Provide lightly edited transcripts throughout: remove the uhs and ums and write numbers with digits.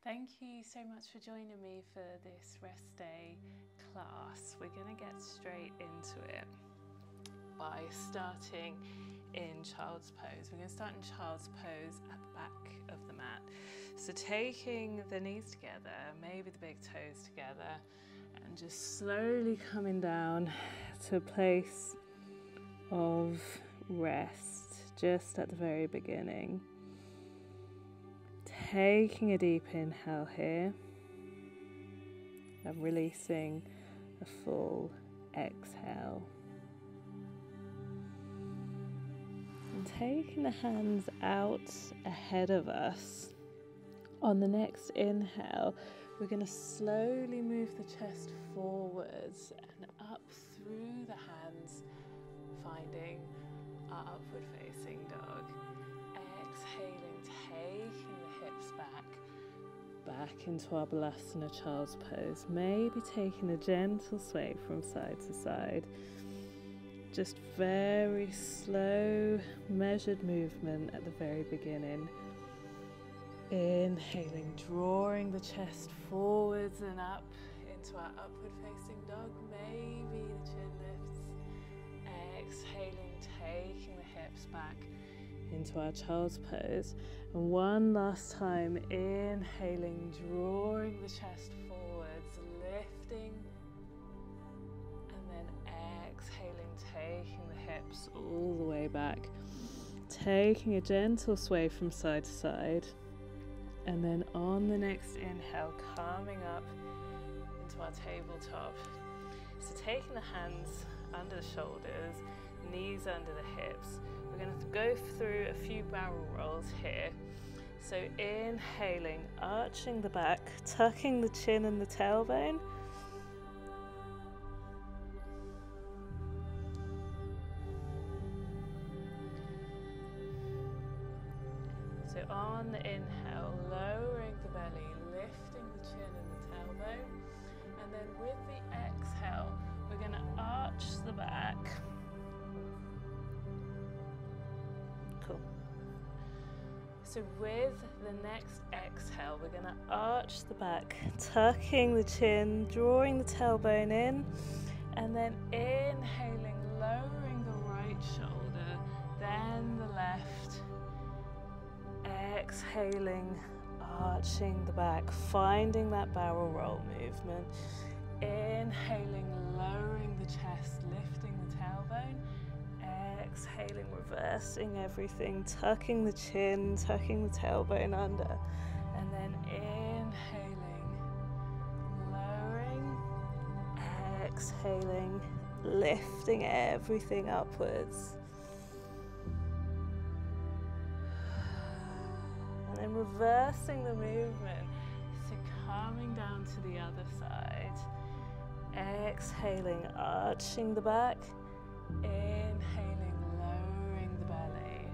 Thank you so much for joining me for this rest day class. We're going to get straight into it by starting in child's pose. We're going to start in child's pose at the back of the mat. So taking the knees together, maybe the big toes together, and just slowly coming down to a place of rest just at the very beginning. Taking a deep inhale here and releasing a full exhale. And taking the hands out ahead of us. On the next inhale, we're going to slowly move the chest forwards and up through the hands, finding our upward facing dog. Exhaling, taking the hips back into our Balasana child's pose. Maybe taking a gentle sway from side to side. Just very slow, measured movement at the very beginning. Inhaling, drawing the chest forwards and up into our upward facing dog. Maybe the chin lifts. Exhaling, taking the hips back into our child's pose. And one last time, inhaling, drawing the chest forwards, lifting, and then exhaling, taking the hips all the way back, taking a gentle sway from side to side, and then on the next inhale, coming up into our tabletop. So taking the hands under the shoulders, knees under the hips. We're going to go through a few barrel rolls here. So inhaling, arching the back, tucking the chin and the tailbone. So on the inhale, lowering the belly, lifting the chin and the tailbone. And then with the exhale, we're going to arch the back. Cool. So with the next exhale, we're going to arch the back, tucking the chin, drawing the tailbone in, and then inhaling, lowering the right shoulder, then the left. Exhaling, arching the back, finding that barrel roll movement. Inhaling, lowering the chest, lifting the tailbone. Exhaling, reversing everything, tucking the chin, tucking the tailbone under. And then inhaling, lowering, exhaling, lifting everything upwards. And then reversing the movement, so coming down to the other side. Exhaling, arching the back. Inhaling, lowering the belly.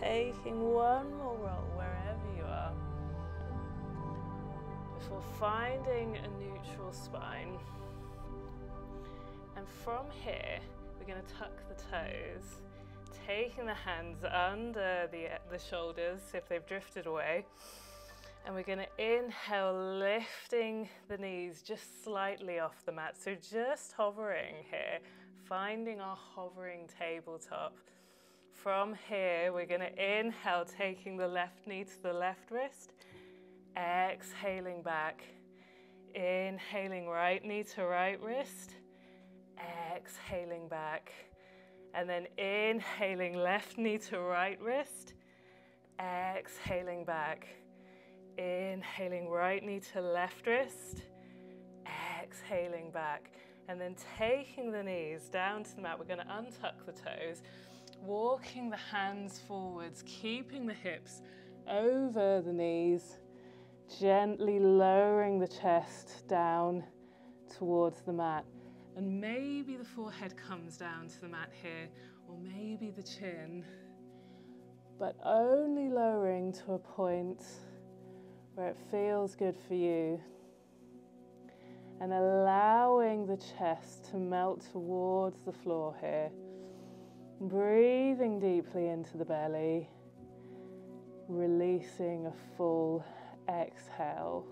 Taking one more roll wherever you are, before finding a neutral spine. And from here, we're going to tuck the toes, taking the hands under the shoulders if they've drifted away. And we're going to inhale, lifting the knees just slightly off the mat. So just hovering here, finding our hovering tabletop. From here, we're going to inhale, taking the left knee to the left wrist. Exhaling back. Inhaling, right knee to right wrist. Exhaling back, and then inhaling, left knee to right wrist, exhaling back, inhaling, right knee to left wrist, exhaling back, and then taking the knees down to the mat. We're going to untuck the toes, walking the hands forwards, keeping the hips over the knees, gently lowering the chest down towards the mat. And maybe the forehead comes down to the mat here, or maybe the chin, but only lowering to a point where it feels good for you. And allowing the chest to melt towards the floor here. Breathing deeply into the belly, releasing a full exhale.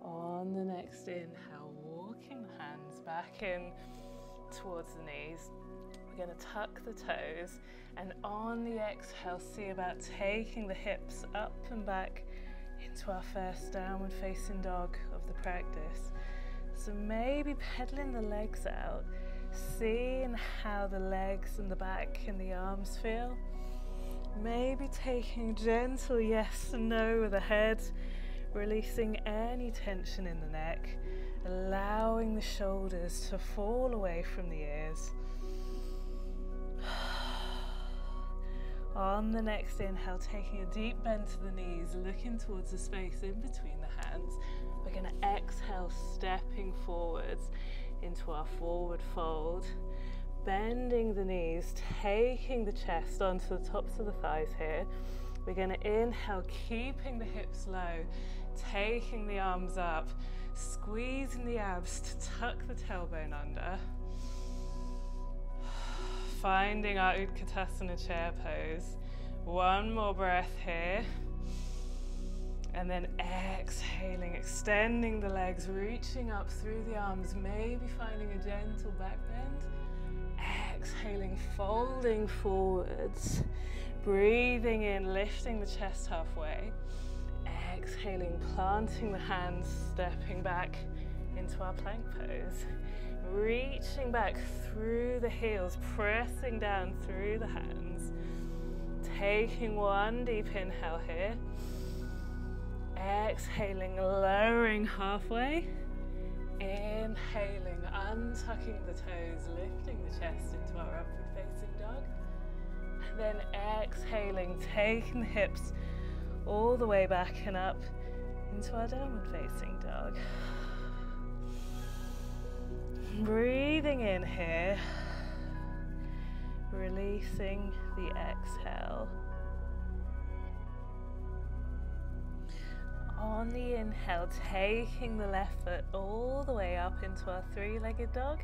On the next inhale, walking the hands back in towards the knees. We're going to tuck the toes, and on the exhale, see about taking the hips up and back into our first downward facing dog of the practice. So maybe pedaling the legs out, seeing how the legs and the back and the arms feel. Maybe taking gentle yes and no with the head, releasing any tension in the neck, allowing the shoulders to fall away from the ears. On the next inhale, taking a deep bend to the knees, looking towards the space in between the hands. We're going to exhale, stepping forwards into our forward fold, bending the knees, taking the chest onto the tops of the thighs here. We're going to inhale, keeping the hips low, taking the arms up, squeezing the abs to tuck the tailbone under. Finding our Utkatasana chair pose. One more breath here. And then exhaling, extending the legs, reaching up through the arms, maybe finding a gentle back bend. Exhaling, folding forwards. Breathing in, lifting the chest halfway. Exhaling, planting the hands, stepping back into our plank pose. Reaching back through the heels, pressing down through the hands. Taking one deep inhale here. Exhaling, lowering halfway. Inhaling, untucking the toes, lifting the chest into our upward facing dog. And then exhaling, taking the hips all the way back and up into our downward facing dog. Breathing in here, releasing the exhale. On the inhale, taking the left foot all the way up into our three-legged dog.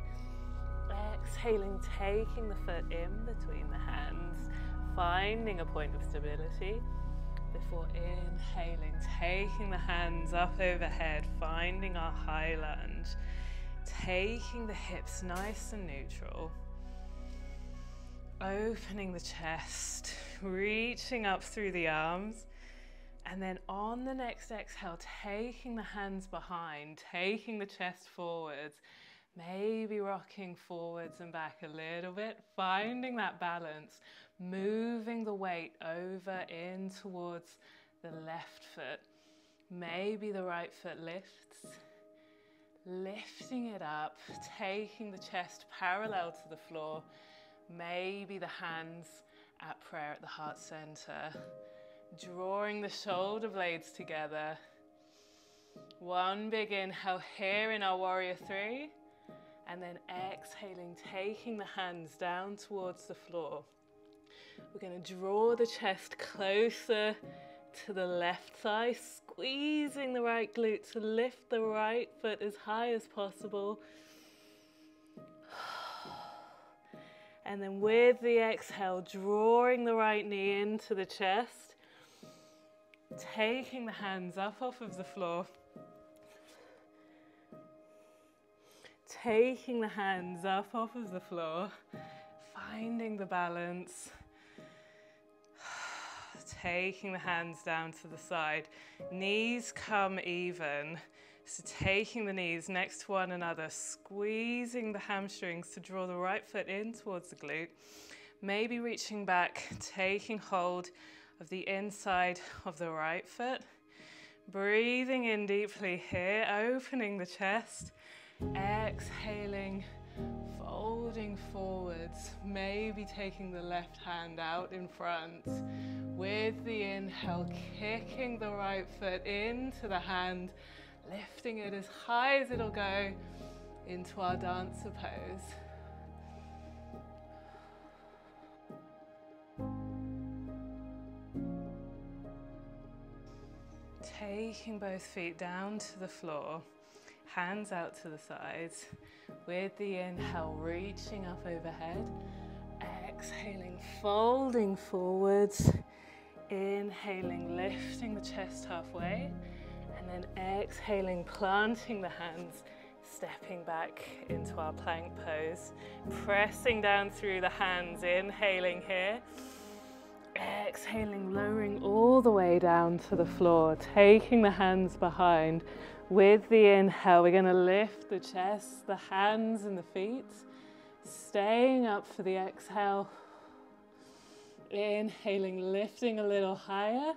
Exhaling, taking the foot in between the hands, finding a point of stability. Before inhaling, taking the hands up overhead, finding our high lunge. Taking the hips nice and neutral. Opening the chest, reaching up through the arms. And then on the next exhale, taking the hands behind, taking the chest forwards, maybe rocking forwards and back a little bit, finding that balance, moving the weight over in towards the left foot. Maybe the right foot lifts, lifting it up, taking the chest parallel to the floor, maybe the hands at prayer at the heart center. Drawing the shoulder blades together. One big inhale here in our warrior three, and then exhaling, taking the hands down towards the floor. We're going to draw the chest closer to the left thigh, squeezing the right glute to lift the right foot as high as possible. And then with the exhale, drawing the right knee into the chest. Taking the hands up off of the floor. Taking the hands up off of the floor. Finding the balance. Taking the hands down to the side. Knees come even. So taking the knees next to one another. Squeezing the hamstrings to draw the right foot in towards the glute. Maybe reaching back, taking hold of the inside of the right foot. Breathing in deeply here, opening the chest. Exhaling, folding forwards, maybe taking the left hand out in front. With the inhale, kicking the right foot into the hand, lifting it as high as it'll go into our dancer pose. taking both feet down to the floor, hands out to the sides. With the inhale, reaching up overhead. Exhaling, folding forwards. Inhaling, lifting the chest halfway. And then exhaling, planting the hands, stepping back into our plank pose. Pressing down through the hands, inhaling here. Exhaling, lowering all the way down to the floor, taking the hands behind. With the inhale, we're going to lift the chest, the hands and the feet. Staying up for the exhale. Inhaling, lifting a little higher.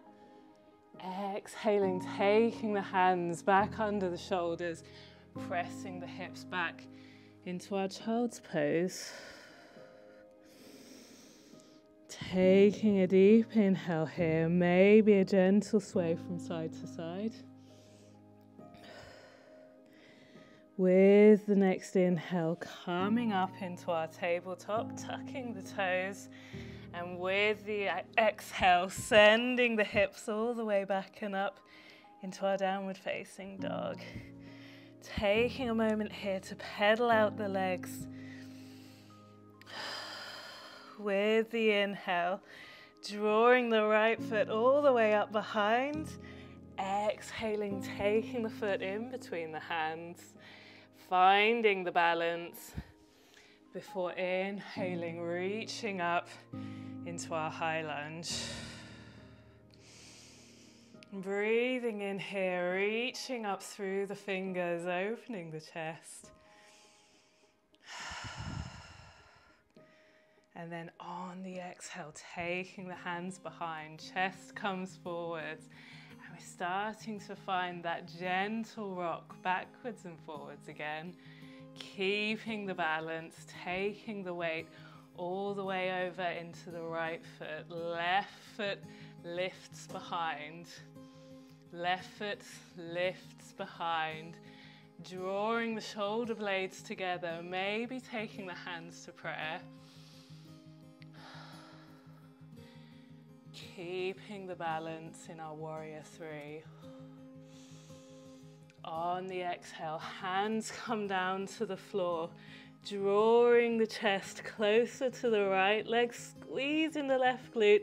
Exhaling, taking the hands back under the shoulders, pressing the hips back into our child's pose. Taking a deep inhale here, maybe a gentle sway from side to side. With the next inhale, coming up into our tabletop, tucking the toes. And with the exhale, sending the hips all the way back and up into our downward facing dog. Taking a moment here to pedal out the legs. With the inhale, drawing the right foot all the way up behind. Exhaling, taking the foot in between the hands. Finding the balance before inhaling, reaching up into our high lunge. Breathing in here, reaching up through the fingers, opening the chest. And then on the exhale, taking the hands behind, chest comes forwards. And we're starting to find that gentle rock backwards and forwards again. Keeping the balance, taking the weight all the way over into the right foot. Left foot lifts behind. Left foot lifts behind. Drawing the shoulder blades together, maybe taking the hands to prayer. Keeping the balance in our warrior three. On the exhale, hands come down to the floor, drawing the chest closer to the right leg, squeezing the left glute,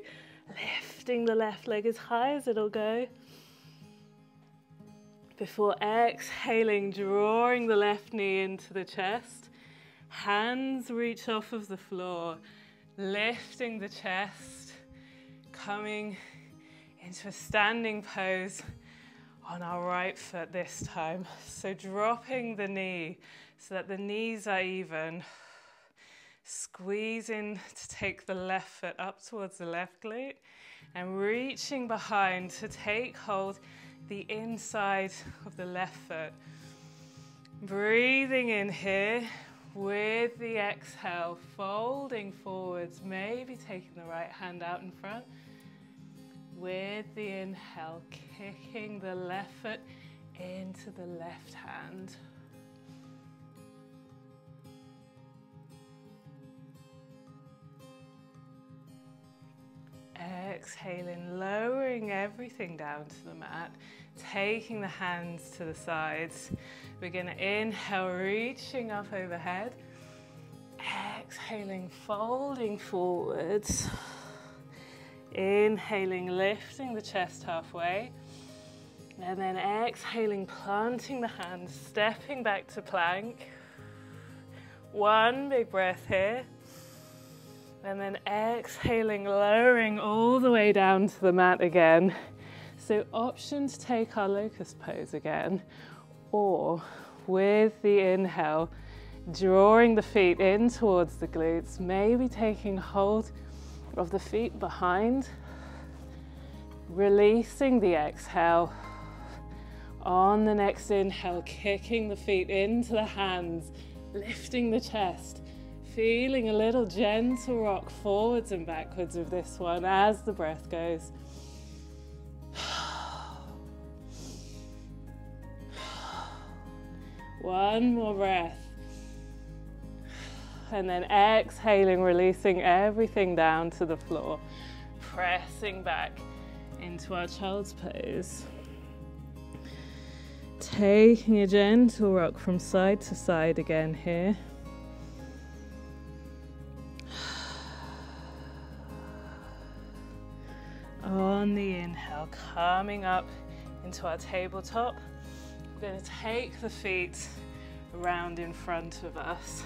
lifting the left leg as high as it'll go. Before exhaling, drawing the left knee into the chest, hands reach off of the floor, lifting the chest, coming into a standing pose on our right foot this time. So dropping the knee so that the knees are even. Squeezing to take the left foot up towards the left glute and reaching behind to take hold the inside of the left foot. Breathing in here with the exhale, folding forwards, maybe taking the right hand out in front. With the inhale, kicking the left foot into the left hand. Exhaling, lowering everything down to the mat, taking the hands to the sides. We're going to inhale, reaching up overhead. Exhaling, folding forwards. Inhaling, lifting the chest halfway. And then exhaling, planting the hands, stepping back to plank. One big breath here. And then exhaling, lowering all the way down to the mat again. So option to take our locust pose again, or with the inhale, drawing the feet in towards the glutes, maybe taking hold of the feet behind, releasing the exhale. On the next inhale, kicking the feet into the hands, lifting the chest, feeling a little gentle rock forwards and backwards with this one as the breath goes. One more breath. And then exhaling, releasing everything down to the floor, pressing back into our child's pose. Taking a gentle rock from side to side again here. On the inhale, coming up into our tabletop. We're going to take the feet around in front of us.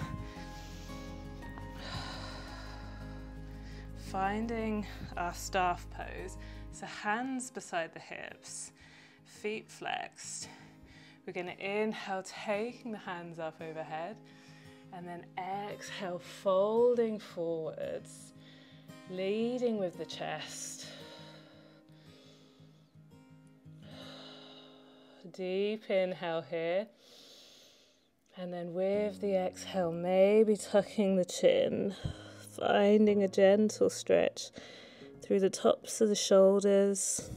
Finding our staff pose, so hands beside the hips, feet flexed. We're going to inhale, taking the hands up overhead, and then exhale, folding forwards, leading with the chest. Deep inhale here, and then with the exhale, maybe tucking the chin, finding a gentle stretch through the tops of the shoulders.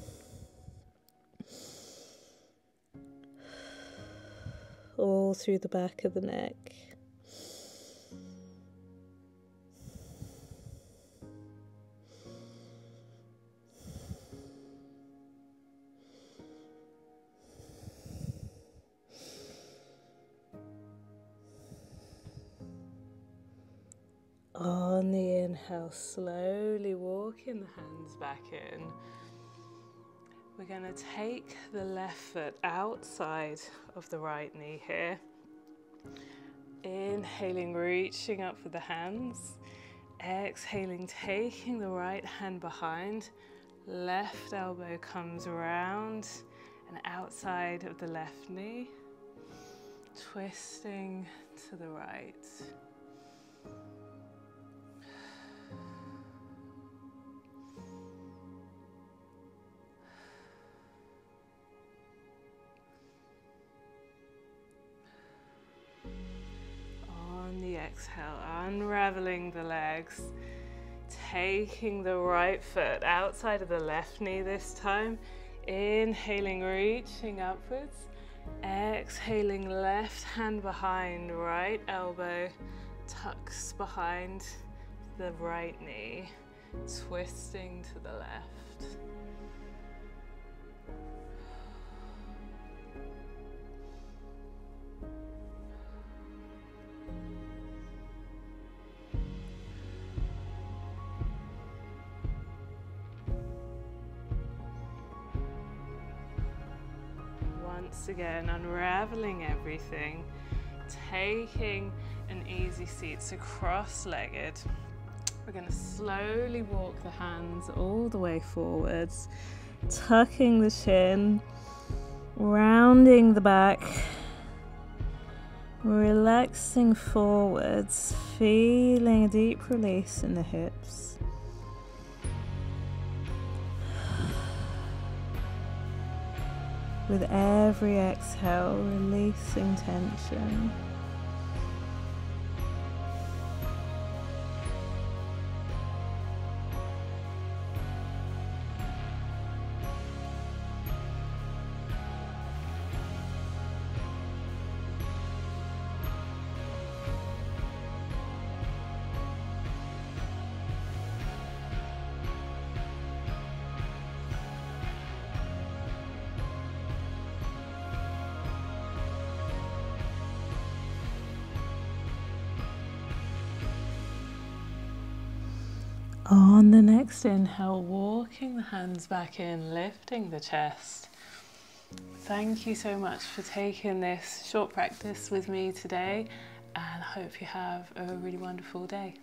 All through the back of the neck. On the inhale, slowly walking the hands back in. We're going to take the left foot outside of the right knee here. Inhaling, reaching up with the hands. Exhaling, taking the right hand behind. Left elbow comes around and outside of the left knee. Twisting to the right. On the exhale, unraveling the legs, taking the right foot outside of the left knee this time. Inhaling, reaching upwards. Exhaling, left hand behind, right elbow tucks behind the right knee, twisting to the left. Once again, unraveling everything, taking an easy seat, so cross-legged. We're going to slowly walk the hands all the way forwards, tucking the chin, rounding the back, relaxing forwards, feeling a deep release in the hips. With every exhale, releasing tension. On the next inhale, walking the hands back in, lifting the chest. Thank you so much for taking this short practice with me today, and I hope you have a really wonderful day.